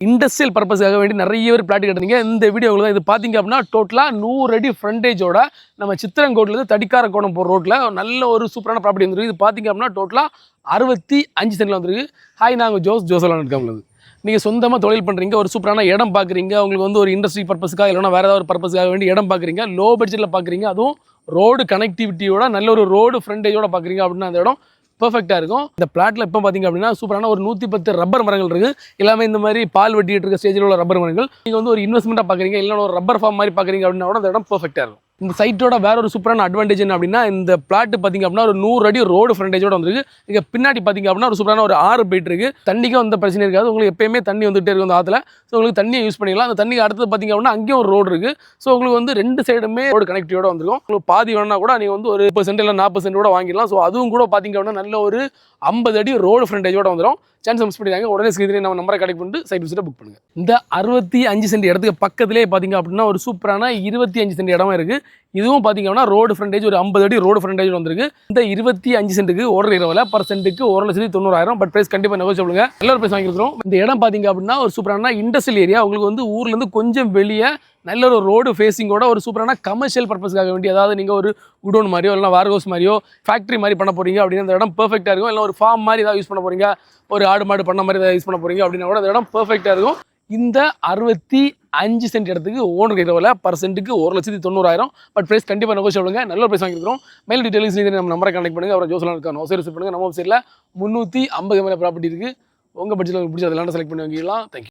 Industrial பர்பஸ்க்காக வேண்டி நிறைய பேர் பிளாட் கட்டுறீங்க. இந்த வீடியோ உங்களுக்கு இது பார்த்தீங்க அப்படின்னா டோட்டலாக 100 அடி ஃப்ரண்டேஜோட நம்ம சித்திரங்கோட்லேருந்து தடிக்கார கோணம் போகிற ரோட்டில் நல்ல ஒரு சூப்பரான ப்ராப்பர்ட்டி வந்துருக்கு. இது பார்த்தீங்க அப்படின்னா டோட்டலாக 65 சென்டில் வந்துருக்கு. ஹாய், நாங்கள் ஜோசலான் இருக்கவங்க. நீங்கள் சொந்தமாக தொழில் பண்ணுறீங்க, ஒரு சூப்பரான இடம் பார்க்குறீங்க, உங்களுக்கு வந்து ஒரு இண்டஸ்ட்ரி பர்பஸ்க்காக இல்லைனா வேறு ஏதாவது ஒரு பர்பஸ்க்காக வேண்டி இடம் பார்க்குறீங்க, லோ பட்ஜெட்டில் பார்க்குறீங்க, அதுவும் ரோடு கனெக்டிவிட்டியோட நல்ல ஒரு ரோடு ஃப்ரண்டேஜோட பார்க்குறீங்க அப்படின்னா அந்த இடம் பெர்ஃபெக்டாக இருக்கும். இந்த பிளாட்டில் இப்போ பார்த்தீங்க அப்படின்னா சூப்பரான ஒரு 110 ரப்பர் மரங்கள் இருக்குது. எல்லாமே இந்த மாதிரி பால் வெட்டிட்டு இருக்க ஸ்டேஜில் உள்ள ரப்பர் மரங்கள். நீங்கள் வந்து ஒரு இன்வெஸ்ட்மெண்ட்டாக பார்க்குறீங்க, இல்லைனா ஒரு ரப்பர் ஃபார்ம் மாதிரி பார்க்குறீங்க அப்படின்னா கூட அந்த இடம் பெர்ஃபெக்டாக இருக்கும். இந்த சைட்டோட வேற ஒரு சூப்பரான அட்வான்டேஜ் என்ன அப்படின்னா, இந்த பிளாட் பார்த்தீங்க அப்படின்னா ஒரு 100 அடி ரோடு ஃப்ரண்டேஜோட வந்துருக்கு. இங்கே பின்னாடி பார்த்தீங்க அப்படின்னா ஒரு சூப்பரான ஒரு ஆறு போயிட்டு இருக்கு. தண்ணிக்கும் அந்த பிரச்சனை இருக்காது. உங்களுக்கு எப்பயுமே தண்ணி வந்துகிட்டே இருக்கும் அந்த ஆற்றுல. ஸோ உங்களுக்கு தண்ணியை யூஸ் பண்ணிக்கலாம். அந்த தண்ணிக்கு அடுத்தது பார்த்தீங்க அப்படின்னா அங்கேயும் ஒரு ரோடு இருக்குது. ஸோ உங்களுக்கு வந்து ரெண்டு சைடுமே ரோடு கனெக்டிவோட வந்துருக்கும். உங்களுக்கு பாதி வேணா கூட நீங்கள் வந்து ஒரு 30% இல்லை 40% கூட வாங்கிடலாம். ஸோ அதுவும் கூட பார்த்தீங்க அப்படின்னா நல்ல ஒரு 50 அடி ரோடு ஃப்ரண்டேஜோட வந்துடும். சான்ஸ் மிஸ் பண்ணிட்டாங்க. உடனே ஸ்கிரீன்லேயே நம்ம நம்பரை கனெக்ட் பண்ணிட்டு சைட் விசிட்டை புக் பண்ணுங்கள். இந்த 65 சென்ட் இடத்துக்கு பக்கத்திலே பார்த்தீங்க அப்படின்னா ஒரு சூப்பரான 25 சென்ட் இடமா இருக்குது. இதுவும் பார்த்தீங்க அப்படின்னா ரோடு ஃப்ரண்டேஜ் ஒரு 50 அடி ரோடு ஃப்ரண்டேஜ் வந்துருக்கு. இந்த 25 சென்ட்டுக்கு ஓடுற இரவில் பர் சென்ட்டுக்கு 1,90,000. பட் ப்ரைஸ் கண்டிப்பாக நெகோசியபிளுங்க. நல்ல ஒரு ப்ரைஸ் வாங்கிக்கிறோம். இந்த இடம் பார்த்தீங்க அப்படின்னா ஒரு சூப்பரான இண்டஸ்ட்ரியல் ஏரியா. உங்களுக்கு வந்து ஊர்லேருந்து கொஞ்சம் வெளியே நல்ல ஒரு ரோடு ஃபேஸிங்கோட ஒரு சூப்பரான கமர்ஷியல் பர்பஸ்க்காக வேண்டி, அதாவது நீங்கள் ஒரு குடோன் மாதிரியோ இல்லைனா வார்ஹவுஸ் மாதிரியோ ஃபேக்ட்ரி மாதிரி பண்ண போகிறீங்க அப்படின்னா அந்த இடம் பெர்ஃபெக்டாக இருக்கும். இல்லை ஒரு ஃபார்ம் மாதிரி ஏதாவது யூஸ் பண்ண போகிறீங்க, ஒரு ஆடு மாடு பண்ண மாதிரி ஏதாவது யூஸ் பண்ண போகிறீங்க அப்படின்னா கூட அந்த இடம் பெர்ஃபெக்டாக இருக்கும். இந்த 65 சென்ட் இடத்துக்கு ஓனர் கையில் பர் சென்ட்டுக்கு 1,90,000. பட் ப்ரைஸ் கண்டிப்பாக நெகோசியபிளுங்க. நல்ல ப்ரைஸ் வாங்கிக்கிறோம். மெயில் டீட்டெயில்ஸ் நம்ம நம்பரை கனெக்ட் பண்ணுங்கள். அப்புறம் ஜோசலான் இருக்காங்க ரிசீவ் பண்ணுங்கள். நம்ம வெப்சைட்டில் 350 மேலே ப்ராப்பர்ட்டி இருக்குது. உங்கள் பட்ஜெட்டில் பிடிச்சி அதில் செலக்ட் பண்ணி வாங்கிக்கலாம். தேங்க்யூ.